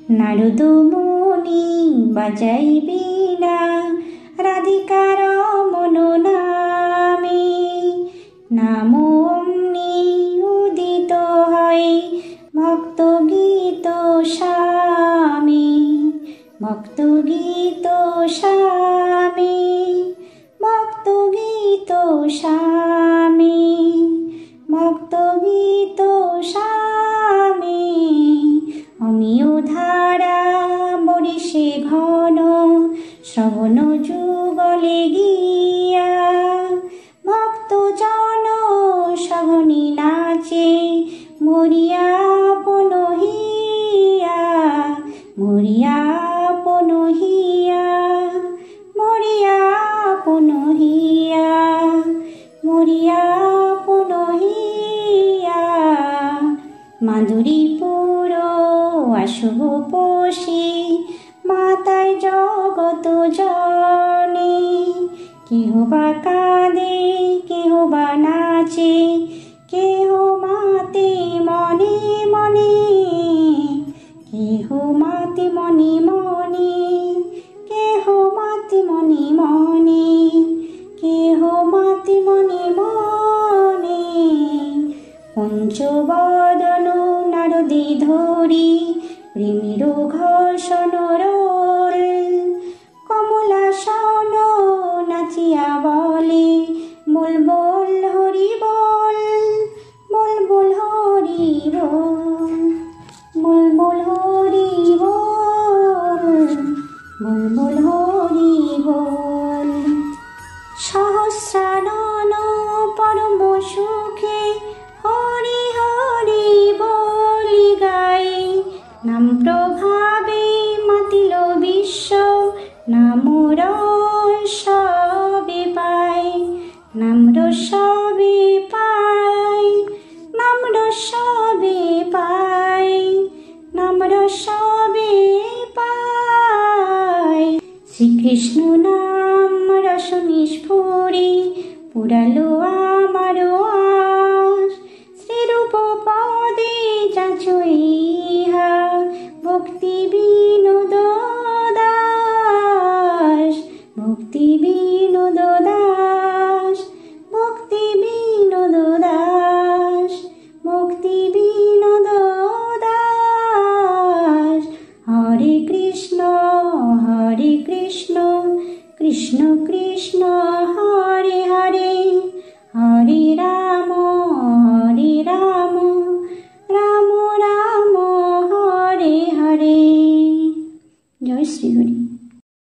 নারদ মুনি বাজাই বীণা রাধিকার মনোনামে। নাম অমনি উদিত হয় ভক্ত গীত স্বামী, ভক্ত গীত স্বামী, ভক্ত গীত স্বামী, ভক্ত গীত স্বামী। অমিয় ধারা বরিশে ঘন শ্রবণ যুগলে গিয়া, ভক্ত জন সঘনি নাচে মরিয়া পনহিয়া, মরিয়া পনহিয়া, মরিয়া পনহিয়া, মরিয়া পনহিয়া। মাধুরীপুর আসব পশি মাতায় জগত জনে, কেহ বা কাঁদে কেহ বা নাচে, কেহ মাতে মনে মনে, কেহ মাতে মনে মনে, কেহ মাতে মনে মনে, কেহ মাতে মনে মনে। পঞ্চবদন নারদে ধরি প্রেমের ঘর্ষণ রোল, কমলাসন নাচিয়া বলে বল বল হরি বল, বল বল হরি বল, বল বল হরি বল, বল বল হরি বল। সহস্রানন পরম সুখে হরি হরি বলি গাই, নাম প্রভাবে মাতিল বিশ্ব, নাম রসবে পাই, নাম রসবে পাই, নাম রসবে পাই, নাম রসবে পাই। শ্রীকৃষ্ণ নাম রস নিষ্ফুরি পুরালো আমার আশ, শ্রীরূপ পদে যাচো ইহা ভক্তি বিনোদ দাস, ভক্তি বিনোদ দাস, ভক্তি বিনোদ দাস, ভক্তি বিনোদ দাস। হরে কৃষ্ণ কৃষ্ণ কৃষ্ণ হরে হরে, হরে রাম রাম রাম হরে হরে। জয় শ্রী হরি।